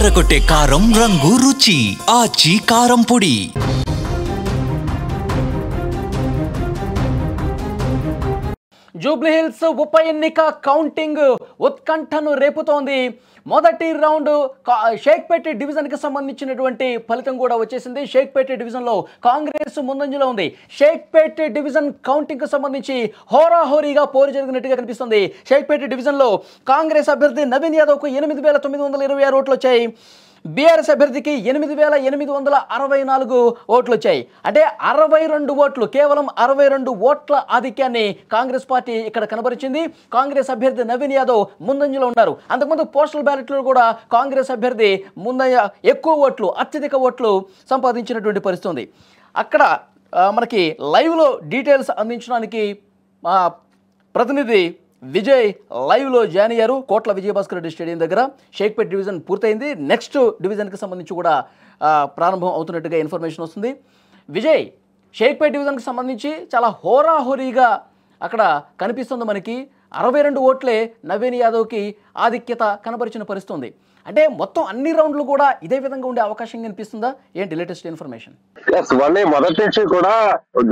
అదరగొట్టే కారం రంగు రుచి ఆచి కారం పొడి. జూబ్లీహిల్స్ ఉప ఎన్నిక కౌంటింగ్ ఉత్కంఠను రేపుతోంది. మొదటి రౌండ్ షేక్పేట డివిజన్కి సంబంధించినటువంటి ఫలితం కూడా వచ్చేసింది. షేక్పేట డివిజన్లో కాంగ్రెస్ ముందంజలో ఉంది. షేక్పేట డివిజన్ కౌంటింగ్కు సంబంధించి హోరాహోరీగా పోరు జరిగినట్టుగా కనిపిస్తుంది. షేక్పేట డివిజన్లో కాంగ్రెస్ అభ్యర్థి నవీన్ యాదవ్కు 8,926 ఓట్లు వచ్చాయి. బీఆర్ఎస్ అభ్యర్థికి 8,864 ఓట్లు వచ్చాయి. అంటే 62 ఓట్లు, కేవలం 62 ఓట్ల ఆధిక్యాన్ని కాంగ్రెస్ పార్టీ ఇక్కడ కనబరిచింది. కాంగ్రెస్ అభ్యర్థి నవీన్ యాదవ్ ముందంజలో ఉన్నారు. అంతకుముందు పోస్టల్ బ్యాలెట్లో కూడా కాంగ్రెస్ అభ్యర్థి ఎక్కువ ఓట్లు, అత్యధిక ఓట్లు సంపాదించినటువంటి పరిస్థితి ఉంది. అక్కడ మనకి లైవ్లో డీటెయిల్స్ అందించడానికి మా ప్రతినిధి విజయ్ లైవ్లో జాయిన్ అయ్యారు. కోట్ల విజయభాస్కర్ రెడ్డి స్టేడియం దగ్గర షేక్పేట డివిజన్ పూర్తయింది. నెక్స్ట్ డివిజన్కి సంబంధించి కూడా ప్రారంభం అవుతున్నట్టుగా ఇన్ఫర్మేషన్ వస్తుంది. విజయ్, షేక్పేట డివిజన్కి సంబంధించి చాలా హోరాహోరీగా అక్కడ కనిపిస్తుంది. మనకి 62 ఓట్లే నవీన్ యాదవ్కి ఆధిక్యత కనబరిచిన పరిస్థితుంది. అంటే మొత్తం అన్ని రౌండ్లు కూడా ఇదే విధంగా ఉండే అవకాశం కనిపిస్తుందా? ఏంటి లేటెస్ట్ ఇన్ఫర్మేషన్? మొదటి నుంచి కూడా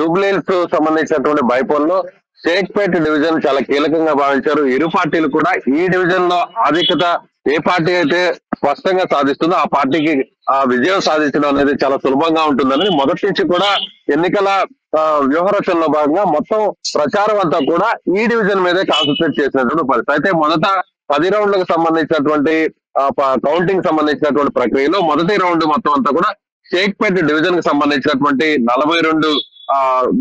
జూబ్లీహిల్స్ సంబంధించినటువంటి బైపోల్లో షేక్పేట డివిజన్ చాలా కీలకంగా భావించారు. ఇరు పార్టీలు కూడా ఈ డివిజన్ లో ఆధిక్యత ఏ పార్టీ అయితే స్పష్టంగా సాధిస్తుందో ఆ పార్టీకి విజయం సాధించడం అనేది చాలా సులభంగా ఉంటుందని మొదటి నుంచి కూడా ఎన్నికల వ్యూహరచనలో భాగంగా మొత్తం ప్రచారం అంతా కూడా ఈ డివిజన్ మీదే కాన్సన్ట్రేట్ చేసినటువంటి పరిస్థితి. అయితే మొదట 10 రౌండ్లకు సంబంధించినటువంటి కౌంటింగ్ సంబంధించినటువంటి ప్రక్రియలో మొదటి రౌండ్ మొత్తం అంతా కూడా షేక్పేట డివిజన్ కి సంబంధించినటువంటి 42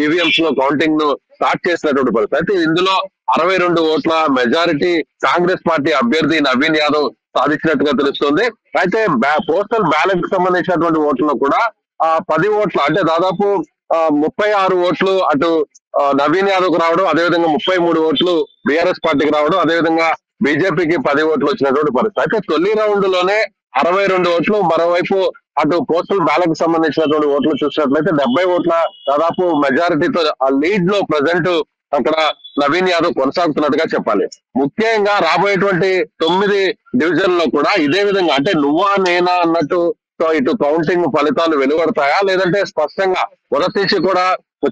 ఈవీఎంస్ లో కౌంటింగ్ ను స్టార్ట్ చేసినటువంటి పరిస్థితి. అయితే ఇందులో 62 ఓట్ల మెజారిటీ కాంగ్రెస్ పార్టీ అభ్యర్థి నవీన్ యాదవ్ సాధించినట్టుగా తెలుస్తుంది. అయితే పోస్టల్ బ్యాలెట్ కి సంబంధించినటువంటి ఓట్లలో కూడా 10 ఓట్లు అంటే దాదాపు 36 ఓట్లు అటు నవీన్ యాదవ్ కు రావడం, అదేవిధంగా 33 ఓట్లు బీఆర్ఎస్ పార్టీకి రావడం, అదేవిధంగా బీజేపీకి 10 ఓట్లు వచ్చినటువంటి పరిస్థితి. అయితే తొలి రౌండ్ లోనే 62 ఓట్లు, మరోవైపు అటు పోస్టల్ బ్యాలెట్ కి సంబంధించినటువంటి ఓట్లు చూసినట్లయితే 70 ఓట్ల దాదాపు మెజారిటీతో ఆ లీడ్ లో ప్రజెంట్ అక్కడ నవీన్ యాదవ్ కొనసాగుతున్నట్టుగా చెప్పాలి. ముఖ్యంగా రాబోయేటువంటి 9 డివిజన్ లో కూడా ఇదే విధంగా అంటే నువ్వా నేనా అన్నట్టు ఇటు కౌంటింగ్ ఫలితాలు వెలువడతాయా, లేదంటే స్పష్టంగా మొదటి నుంచి కూడా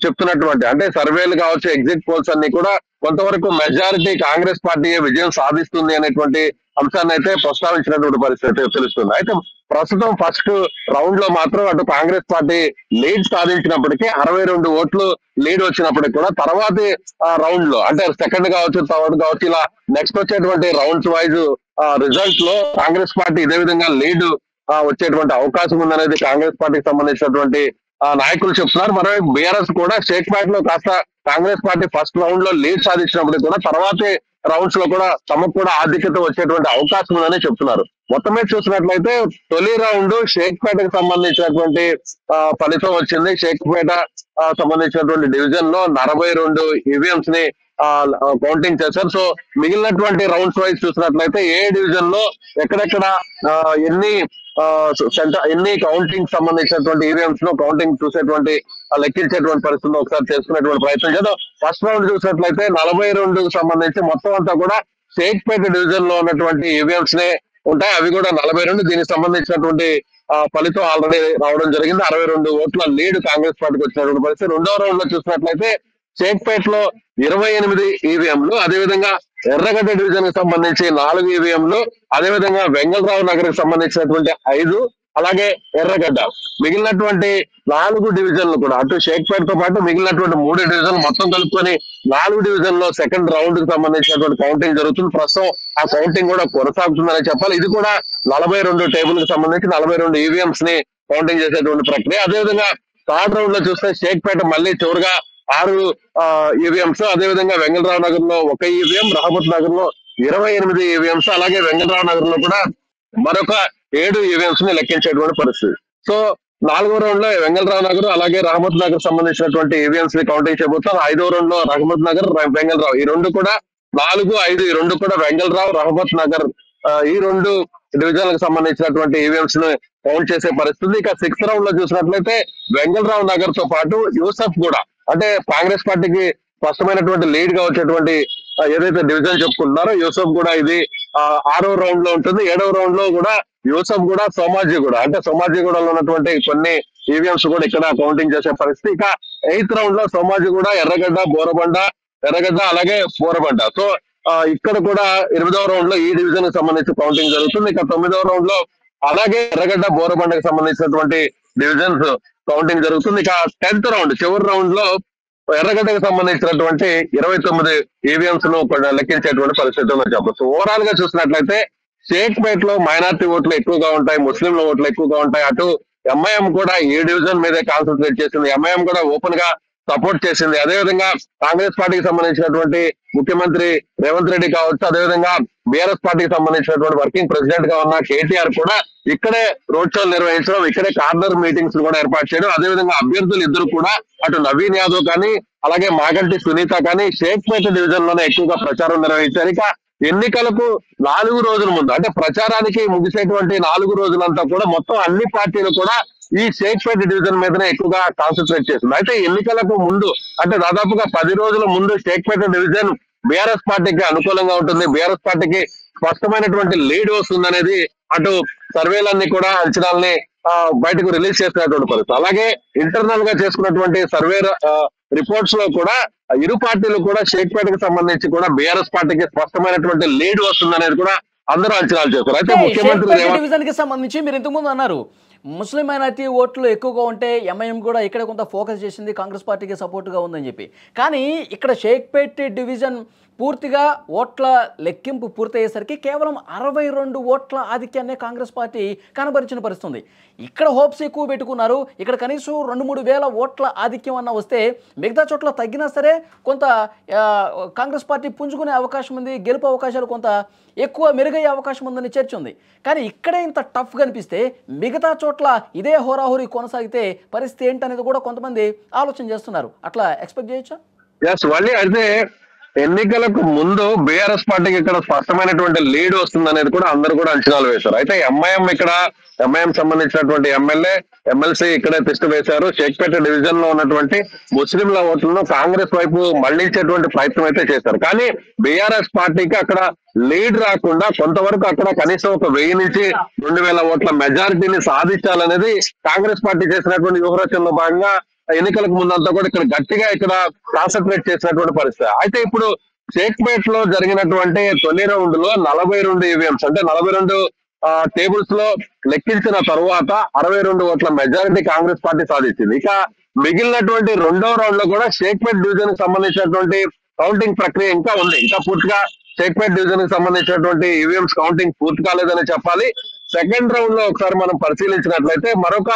చెప్తున్నటువంటి అంటే సర్వేలు కావచ్చు, ఎగ్జిట్ పోల్స్ అన్ని కూడా కొంతవరకు మెజారిటీ కాంగ్రెస్ పార్టీ విజయం సాధిస్తుంది అనేటువంటి అంశాన్ని అయితే ప్రస్తావించినటువంటి పరిస్థితి తెలుస్తుంది. అయితే ప్రస్తుతం ఫస్ట్ రౌండ్ లో మాత్రం అటు కాంగ్రెస్ పార్టీ లీడ్ సాధించినప్పటికీ 62 ఓట్లు లీడ్ వచ్చినప్పటికీ కూడా తర్వాతి రౌండ్ లో అంటే సెకండ్ కావచ్చు, థర్డ్ కావచ్చు, ఇలా నెక్స్ట్ వచ్చేటువంటి రౌండ్స్ వైజ్ రిజల్ట్ లో కాంగ్రెస్ పార్టీ ఇదే విధంగా లీడ్ వచ్చేటువంటి అవకాశం ఉందనేది కాంగ్రెస్ పార్టీకి సంబంధించినటువంటి నాయకులు చెప్తున్నారు. మరోవైపు బీఆర్ఎస్ కూడా షేక్పేట లో కాస్త కాంగ్రెస్ పార్టీ ఫస్ట్ రౌండ్ లో లీడ్ సాధించినప్పటికీ కూడా తర్వాతి రౌండ్స్ లో కూడా తమకు కూడా ఆధిక్యత వచ్చేటువంటి అవకాశం ఉందని చెప్తున్నారు. మొత్తం మీద చూసినట్లయితే తొలి రౌండ్ షేక్పేటకు సంబంధించినటువంటి ఫలితం వచ్చింది. షేక్పేట సంబంధించినటువంటి డివిజన్ లో 42 ఈవీఎంస్ ని కౌంటింగ్ చేశారు. సో మిగిలినటువంటి రౌండ్స్ వైజ్ చూసినట్లయితే ఏ డివిజన్ లో ఎక్కడెక్కడ ఎన్ని కౌంటింగ్ సంబంధించినటువంటి ఈవీఎంస్ లో కౌంటింగ్ చూసేటువంటి లెక్కించేటువంటి పరిస్థితుల్లో ఒకసారి చేసుకునేటువంటి ప్రయత్నం చేద్దాం. ఫస్ట్ రౌండ్ చూసినట్లయితే 42కు సంబంధించి మొత్తం అంతా కూడా షేక్పేట డివిజన్ లో ఉన్నటువంటి ఈవీఎంస్ నే ఉంటాయి. అవి కూడా 42. దీనికి సంబంధించినటువంటి ఫలితం ఆల్రెడీ రావడం జరిగింది. 62 ఓట్ల లీడ్ కాంగ్రెస్ పార్టీకి వచ్చినటువంటి పరిస్థితి. రెండవ రౌండ్ లో చూసినట్లయితే షేక్పేటలో 28 ఈవీఎంలు, అదేవిధంగా ఎర్రగడ్డ డివిజన్ కి సంబంధించి 4 ఈవీఎంలు, అదేవిధంగా వెంగళరావు నగర్ కి సంబంధించినటువంటి 5, అలాగే ఎర్రగడ్డ మిగిలినటువంటి 4 డివిజన్లు కూడా అటు షేక్పేటతో పాటు మిగిలినటువంటి 3 డివిజన్లు మొత్తం కలుపుకొని 4 డివిజన్ లో సెకండ్ రౌండ్ కి సంబంధించినటువంటి కౌంటింగ్ జరుగుతుంది. ప్రస్తుతం ఆ కౌంటింగ్ కూడా కొనసాగుతుందని చెప్పాలి. ఇది కూడా 42 టేబుల్ కి సంబంధించి 42 ఈవీఎంస్ ని కౌంటింగ్ చేసేటువంటి ప్రక్రియ. అదేవిధంగా థర్డ్ రౌండ్ లో చూస్తే షేక్పేట మళ్ళీ చివరిగా 6 ఈవీఎంస్, అదేవిధంగా వెంగళరావు నగర్ లో 1 ఈవీఎం, రహమత్ నగర్ లో 28 ఈవీఎంస్, అలాగే వెంగళరావు నగర్ లో కూడా మరొక 7 ఈవీఎంస్ ని లెక్కించేటువంటి పరిస్థితి. సో 4వ రౌండ్ లో వెంగళరావు నగర్ అలాగే రహమత్ నగర్ సంబంధించినటువంటి ఈవీఎంస్ ని కౌంటింగ్ చేయబోతున్నారు. 5వ రౌండ్ లో రహమత్ నగర్, వెంగళరావు ఈ రెండు కూడా 4, 5 ఈ రెండు కూడా వెంగళరావు, రహమత్ నగర్ ఈ 2 డివిజన్లకు సంబంధించినటువంటి ఈవీఎంస్ ని కౌంట్ చేసే పరిస్థితి. ఇక 6th రౌండ్ లో చూసినట్లయితే వెంగళరావు నగర్ తో పాటు యూసఫ్ కూడా అంటే కాంగ్రెస్ పార్టీకి స్పష్టమైనటువంటి లీడ్ గా వచ్చేటువంటి ఏదైతే డివిజన్ చెప్పుకుంటున్నారో యూసఫ్ కూడా ఇది 6వ రౌండ్ లో ఉంటుంది. 7వ రౌండ్ లో కూడా యూసఫ్ కూడా సోమాజిగూడ, అంటే సోమాజిగూడలో ఉన్నటువంటి కొన్ని ఈవీఎంస్ కూడా ఇక్కడ కౌంటింగ్ చేసే పరిస్థితి. ఇక 8th రౌండ్ లో సోమాజిగూడ, ఎర్రగడ్డ, బోరబండ, ఎర్రగడ్డ అలాగే బోరబండ. సో ఇక్కడ కూడా 8వ రౌండ్ లో ఈ డివిజన్ కి సంబంధించి కౌంటింగ్ జరుగుతుంది. ఇక 9వ రౌండ్ లో అలాగే ఎర్రగడ్డ, బోరబండకి సంబంధించినటువంటి డివిజన్స్ కౌంటింగ్ జరుగుతుంది. ఇక 10th రౌండ్ చివరి రౌండ్ లో ఎర్రగడ్డకు సంబంధించినటువంటి 29 ఈవీఎంస్ ను లెక్కించేటువంటి పరిస్థితి ఉందని చెప్పచ్చు. ఓవరాల్ గా చూసినట్లయితే షేక్పేట్ లో మైనార్టీ ఓట్లు ఎక్కువగా ఉంటాయి, ముస్లింల ఓట్లు ఎక్కువగా ఉంటాయి. అటు ఎంఐఎం కూడా ఈ డివిజన్ మీదే కాన్సన్ట్రేట్ చేసింది. ఎంఐఎం కూడా ఓపెన్ గా సపోర్ట్ చేసింది. అదేవిధంగా కాంగ్రెస్ పార్టీకి సంబంధించినటువంటి ముఖ్యమంత్రి రేవంత్ రెడ్డి కావచ్చు, అదేవిధంగా బీఆర్ఎస్ పార్టీకి సంబంధించినటువంటి వర్కింగ్ ప్రెసిడెంట్ గా ఉన్న కేటీఆర్ కూడా ఇక్కడే రోడ్ షోలు నిర్వహించడం, ఇక్కడే కార్నర్ మీటింగ్స్ కూడా ఏర్పాటు చేయడం, అదేవిధంగా అభ్యర్థులు ఇద్దరు కూడా అటు నవీన్ యాదవ్ కానీ అలాగే మాగంటి సునీత కానీ షేక్పేట డివిజన్ లోనే ఎక్కువగా ప్రచారం నిర్వహించారు. ఇక ఎన్నికలకు 4 రోజుల ముందు, అంటే ప్రచారానికి ముగిసేటువంటి 4 రోజులంతా కూడా మొత్తం అన్ని పార్టీలు కూడా ఈ షేక్పేట డివిజన్ మీదనే ఎక్కువగా కాన్సన్ట్రేట్ చేస్తుంది. అయితే ఎన్నికలకు ముందు, అంటే దాదాపుగా 10 రోజుల ముందు షేక్పేట డివిజన్ బీఆర్ఎస్ పార్టీకి అనుకూలంగా ఉంటుంది, బీఆర్ఎస్ పార్టీకి స్పష్టమైనటువంటి లీడ్ వస్తుంది అనేది అటు సర్వేలన్నీ కూడా అంచనాలని బయటకు రిలీజ్ చేస్తున్నటువంటి పరిస్థితి. అలాగే ఇంటర్నల్ గా చేసుకున్నటువంటి సర్వే రిపోర్ట్స్ లో కూడా ఇరు పార్టీలు కూడా షేక్పేటకు సంబంధించి కూడా బీఆర్ఎస్ పార్టీకి స్పష్టమైనటువంటి లీడ్ వస్తుంది అనేది కూడా అందరూ అంచనాలు చేస్తారు. అయితే ముఖ్యమంత్రి డివిజన్ కి సంబంధించి మీరు ఇంతకుముందు అన్నారు ముస్లిం మైనార్టీ ఓట్లు ఎక్కువగా ఉంటే ఎంఐఎం కూడా ఇక్కడ కొంత ఫోకస్ చేసింది, కాంగ్రెస్ పార్టీకి సపోర్ట్గా ఉందని చెప్పి. కానీ ఇక్కడ షేక్పేట్ డివిజన్ పూర్తిగా ఓట్ల లెక్కింపు పూర్తయ్యేసరికి కేవలం 62 ఓట్ల ఆధిక్యాన్నే కాంగ్రెస్ పార్టీ కనబరిచిన పరిస్థితుంది. ఇక్కడ హోప్స్ ఎక్కువ పెట్టుకున్నారు, ఇక్కడ కనీసం 2-3 వేల ఓట్ల ఆధిక్యం అన్న వస్తే మిగతా చోట్ల తగ్గినా సరే కొంత కాంగ్రెస్ పార్టీ పుంజుకునే అవకాశం ఉంది, గెలుపు అవకాశాలు కొంత ఎక్కువ మెరుగయ్యే అవకాశం ఉందని చర్చ ఉంది. కానీ ఇక్కడే ఇంత టఫ్ కనిపిస్తే మిగతా చోట్ల ఇదే హోరాహోరీ కొనసాగితే పరిస్థితి ఏంటనేది కూడా కొంతమంది ఆలోచన చేస్తున్నారు. అట్లా ఎక్స్పెక్ట్ చేయొచ్చా? మళ్ళీ అయితే ఎన్నికలకు ముందు బీఆర్ఎస్ పార్టీకి ఇక్కడ స్పష్టమైనటువంటి లీడ్ వస్తుంది అనేది కూడా అందరూ కూడా అంచనాలు వేశారు. అయితే ఎంఐఎం సంబంధించినటువంటి ఎమ్మెల్యే ఎమ్మెల్సీ ఇక్కడే తిష్ట వేశారు. షేక్పేట డివిజన్ లో ఉన్నటువంటి ముస్లింల ఓట్లను కాంగ్రెస్ వైపు మళ్లించేటువంటి ప్రయత్నం అయితే చేశారు. కానీ బీఆర్ఎస్ పార్టీకి అక్కడ లీడ్ రాకుండా కొంతవరకు అక్కడ కనీసం ఒక 1000 నుంచి 2000 ఓట్ల మెజారిటీని సాధించాలనేది కాంగ్రెస్ పార్టీ చేసినటువంటి వ్యూహరచనలో భాగంగా ఎన్నికలకు ముందంతా కూడా ఇక్కడ గట్టిగా ఇక్కడ కాన్సన్ట్రేట్ చేసినటువంటి పరిస్థితి. అయితే ఇప్పుడు షేక్పేట్ లో జరిగినటువంటి తొలి రౌండ్ లో 42 ఈవీఎంస్, అంటే 42 టేబుల్స్ లో లెక్కించిన తరువాత 62 ఓట్ల మెజారిటీ కాంగ్రెస్ పార్టీ సాధించింది. ఇక మిగిలినటువంటి 2వ రౌండ్ లో కూడా షేక్పేట్ డివిజన్ కి సంబంధించినటువంటి కౌంటింగ్ ప్రక్రియ ఇంకా ఉంది. ఇంకా పూర్తిగా షేక్పేట్ డివిజన్ కి సంబంధించినటువంటి ఈవీఎంస్ కౌంటింగ్ పూర్తి కాలేదని చెప్పాలి. సెకండ్ రౌండ్ లో ఒకసారి మనం పరిశీలించినట్లయితే మరొక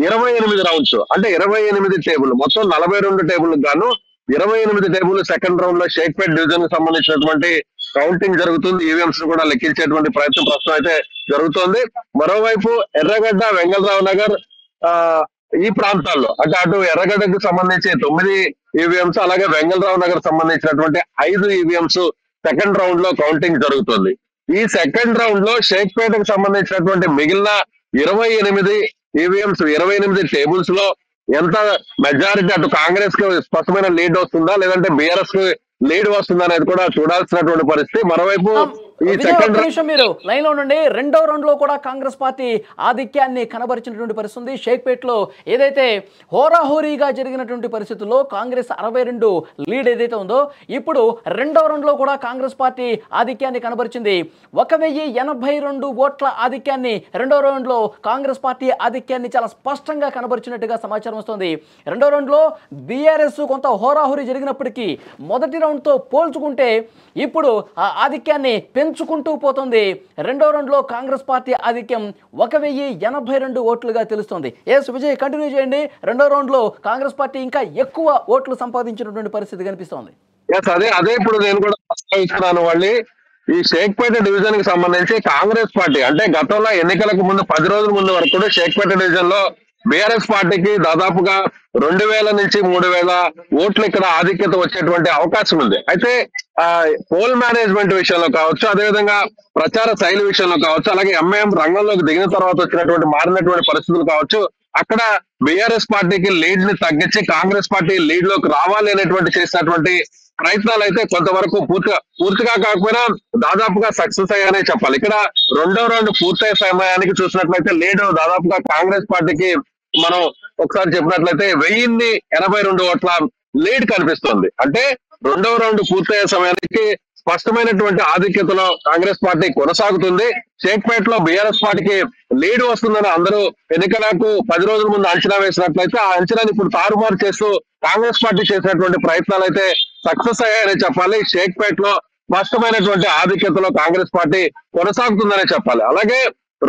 28 రౌండ్స్, అంటే 28 టేబుల్, మొత్తం 42 టేబుల్ గాను 28 టేబుల్ సెకండ్ రౌండ్ లో షేక్పేట్ డివిజన్ కి సంబంధించినటువంటి కౌంటింగ్ జరుగుతుంది. ఈవీఎంస్ కూడా లెక్కించేటువంటి ప్రయత్నం ప్రస్తుతం అయితే జరుగుతోంది. మరోవైపు ఎర్రగడ్డ, వెంగళరావు నగర్ ఈ ప్రాంతాల్లో, అంటే అటు ఎర్రగడ్డకు సంబంధించి 9 ఈవీఎంస్, అలాగే వెంగళరావు నగర్ సంబంధించినటువంటి 5 ఈవీఎంస్ సెకండ్ రౌండ్ లో కౌంటింగ్ జరుగుతుంది. ఈ సెకండ్ రౌండ్ లో షేక్పేటకు సంబంధించినటువంటి మిగిలిన 28 ఈవీఎంస్ 28 టేబుల్స్ లో ఎంత మెజారిటీ అటు కాంగ్రెస్ కు స్పష్టమైన లీడ్ వస్తుందా లేదంటే బీఆర్ఎస్ కు లీడ్ వస్తుందా అనేది కూడా చూడాల్సినటువంటి పరిస్థితి. మరోవైపు ఈ సెకండ్ నిమిషం మీరు లైన్ లో ఉండండి. 2వ రౌండ్ లో కూడా కాంగ్రెస్ పార్టీ ఆధిక్యాన్ని కనబరిచినటువంటి పరిస్థితి. షేక్పేట్ లో ఏదైతే హోరాహోరీగా జరిగినటువంటి పరిస్థితుల్లో కాంగ్రెస్ 62 లీడ్ ఏదైతే ఉందో, ఇప్పుడు 2వ రౌండ్ లో కూడా కాంగ్రెస్ పార్టీ ఆధిక్యాన్ని కనబరిచింది. 1082 ఓట్ల ఆధిక్యాన్ని 2వ రౌండ్ లో కాంగ్రెస్ పార్టీ ఆధిక్యాన్ని చాలా స్పష్టంగా కనబరిచినట్టుగా సమాచారం వస్తుంది. 2వ రౌండ్ లో బీఆర్ఎస్ కొంత హోరాహోరీ జరిగినప్పటికీ మొదటి రౌండ్ తో పోల్చుకుంటే ఇప్పుడు ఆ ఆధిక్యాన్ని పెంచుకుంటూ పోతుంది. 2వ రౌండ్ లో కాంగ్రెస్ పార్టీ ఆధిక్యం 1082 ఓట్లుగా తెలుస్తుంది. విజయ్ కంటిన్యూ చేయండి. 2వ రౌండ్ లో కాంగ్రెస్ పార్టీ ఇంకా ఎక్కువ ఓట్లు సంపాదించినటువంటి పరిస్థితి కనిపిస్తోంది. అదే ఇప్పుడు నేను కూడా ప్రస్తావిస్తున్నాను. వాళ్ళి ఈ షేక్పేట డివిజన్ కి సంబంధించి కాంగ్రెస్ పార్టీ, అంటే గతంలో ఎన్నికలకు ముందు 10 రోజుల ముందు వరకు కూడా షేక్పేట డివిజన్ లో బీఆర్ఎస్ పార్టీకి దాదాపుగా 2000 నుంచి 3000 ఓట్లు ఇక్కడ ఆధిక్యత వచ్చేటువంటి అవకాశం ఉంది. అయితే పోల్ మేనేజ్మెంట్ విషయంలో కావచ్చు, అదేవిధంగా ప్రచార శైలి విషయంలో కావచ్చు, అలాగే ఎంఐఎం రంగంలోకి దిగిన తర్వాత వచ్చినటువంటి మారినటువంటి పరిస్థితులు కావచ్చు, అక్కడ బీఆర్ఎస్ పార్టీకి లీడ్ ని తగ్గించి కాంగ్రెస్ పార్టీ లీడ్ లోకి రావాలి అనేటువంటి చేసినటువంటి ప్రయత్నాలు అయితే కొంతవరకు పూర్తిగా కాకపోయినా దాదాపుగా సక్సెస్ అయ్యానే చెప్పాలి. ఇక్కడ రెండో రౌండ్ పూర్తయ్యే సమయానికి చూసినట్లయితే లీడ్ దాదాపుగా కాంగ్రెస్ పార్టీకి మనం ఒకసారి చెప్పినట్లయితే 1082 ఓట్ల లీడ్ కనిపిస్తుంది. అంటే రెండవ రౌండ్ పూర్తయ్యే సమయానికి స్పష్టమైనటువంటి ఆధిక్యతలో కాంగ్రెస్ పార్టీ కొనసాగుతుంది. షేక్పేటలో బీఆర్ఎస్ పార్టీకి లీడ్ వస్తుందని అందరూ ఎన్నికలకు 10 రోజుల ముందు అంచనా వేసినట్లయితే ఆ అంచనాని ఇప్పుడు తారుమారు చేస్తూ కాంగ్రెస్ పార్టీ చేసినటువంటి ప్రయత్నాలు అయితే సక్సెస్ అయ్యాయని చెప్పాలి. షేక్పేటలో స్పష్టమైనటువంటి ఆధిక్యతలో కాంగ్రెస్ పార్టీ కొనసాగుతుందనే చెప్పాలి. అలాగే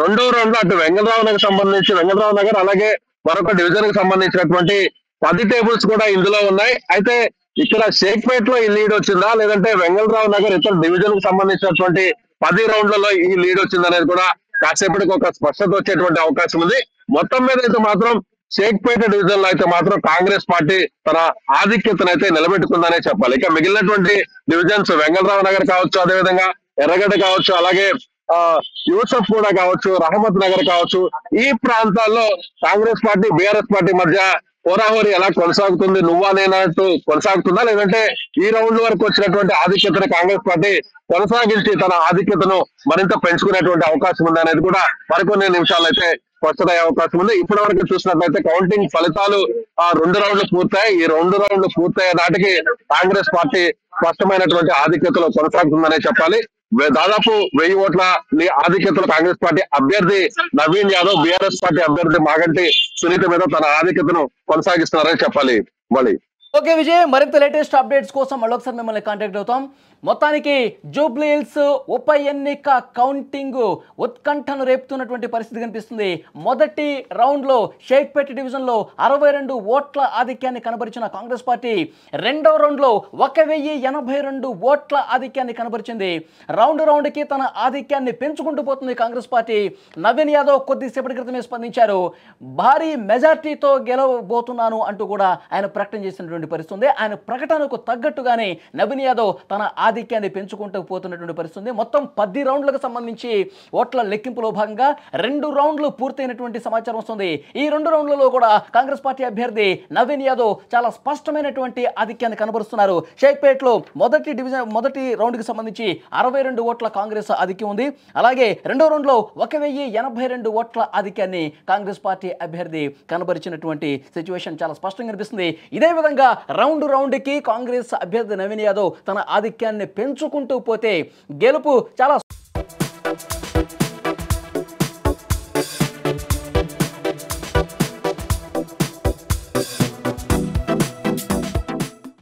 రెండో రౌండ్ లో అటు వెంగళరావు నగర్ సంబంధించి వెంగళరావు నగర్ అలాగే మరొక డివిజన్ కి సంబంధించినటువంటి 10 టేబుల్స్ కూడా ఇందులో ఉన్నాయి. అయితే ఇక్కడ షేక్పేట్ లో ఈ లీడ్ వచ్చిందా లేదంటే వెంగళరావు నగర్ ఇతర డివిజన్ కు సంబంధించినటువంటి 10 రౌండ్లలో ఈ లీడ్ వచ్చిందనేది కూడా కాసేపటికి ఒక స్పష్టత వచ్చేటువంటి అవకాశం ఉంది. మొత్తం మీద అయితే మాత్రం షేక్పేట డివిజన్ లో అయితే మాత్రం కాంగ్రెస్ పార్టీ తన ఆధిక్యతను అయితే నిలబెట్టుకుందనే చెప్పాలి. ఇక మిగిలినటువంటి డివిజన్స్ వెంగళరావు నగర్ కావచ్చు, అదేవిధంగా ఎర్రగడ్డ కావచ్చు, అలాగే యూసఫ్ కూడా కావచ్చు, రహమత్ నగర్ కావచ్చు, ఈ ప్రాంతాల్లో కాంగ్రెస్ పార్టీ బీఆర్ఎస్ పార్టీ మధ్య హోరాహోరీ ఎలా కొనసాగుతుంది, నువ్వా నేనంటూ కొనసాగుతుందా లేదంటే ఈ రౌండ్ వరకు వచ్చినటువంటి ఆధిక్యతను కాంగ్రెస్ పార్టీ కొనసాగించి తన ఆధిక్యతను మరింత పెంచుకునేటువంటి అవకాశం ఉంది అనేది కూడా మరికొన్ని నిమిషాలు అయితే స్పష్టమయ్యే అవకాశం ఉంది. ఇప్పటి వరకు చూసినట్లయితే కౌంటింగ్ ఫలితాలు 2 రౌండ్లు పూర్తయ్యాయి. ఈ 2 రౌండ్లు పూర్తయ్యే నాటికి కాంగ్రెస్ పార్టీ స్పష్టమైనటువంటి ఆధిక్యతలో కొనసాగుతుందనే చెప్పాలి. దాదాపు 1000 ఓట్ల ఆధిక్యతలో కాంగ్రెస్ పార్టీ అభ్యర్థి నవీన్ యాదవ్ బీఆర్ఎస్ పార్టీ అభ్యర్థి మాగంటి సునీత మీద తన ఆధిక్యతను కొనసాగిస్తున్నారని చెప్పాలి. మళ్ళీ ఓకే విజయ్, మరింత లేటెస్ట్ అప్డేట్స్ కోసం మళ్ళొకసారి మిమ్మల్ని కాంటాక్ట్ అవుతాం. మొత్తానికి జూబ్లీ హిల్స్ ఉప ఎన్నిక కౌంటింగ్ ఉత్కంఠను రేపుతున్నటువంటి పరిస్థితి కనిపిస్తుంది. మొదటి రౌండ్లో షేక్పేట డివిజన్లో 62 ఓట్ల ఆధిక్యాన్ని కనబరిచిన కాంగ్రెస్ పార్టీ రెండవ రౌండ్లో 1082 ఓట్ల ఆధిక్యాన్ని కనబరిచింది. రౌండ్కి తన ఆధిక్యాన్ని పెంచుకుంటూ పోతుంది కాంగ్రెస్ పార్టీ. నవీన్ యాదవ్ కొద్దిసేపటి క్రితమే స్పందించారు. భారీ మెజార్టీతో గెలవబోతున్నాను అంటూ కూడా ఆయన ప్రకటన చేసినటువంటి పరిస్థితి ఉంది. ఆయన ప్రకటనకు తగ్గట్టుగానే నవీన్ యాదవ్ తన ఆధిక్యాన్ని పెంచుకుంటూ పోతున్నటువంటి పరిస్థితి. మొత్తం 10 రౌండ్లకు సంబంధించి ఓట్ల లెక్కింపులో భాగంగా 2 రౌండ్లు పూర్తయినటువంటి సమాచారం వస్తుంది. ఈ 2 రౌండ్లలో కూడా కాంగ్రెస్ పార్టీ అభ్యర్థి నవీన్ యాదవ్ చాలా స్పష్టమైనటువంటి ఆధిక్యాన్ని కనబరుస్తున్నారు. షేక్పేట్లో మొదటి రౌండ్కి సంబంధించి 62 ఓట్ల కాంగ్రెస్ ఆధిక్యం ఉంది. అలాగే రెండో రౌండ్లో 1082 ఓట్ల ఆధిక్యాన్ని కాంగ్రెస్ పార్టీ అభ్యర్థి కనబరిచినటువంటి సిచ్యువేషన్ చాలా స్పష్టంగా కనిపిస్తుంది. ఇదే విధంగా రౌండ్కి కాంగ్రెస్ అభ్యర్థి నవీన్ యాదవ్ తన ఆధిక్యాన్ని పెంచుకుంటూ పోతే గెలుపు చాలా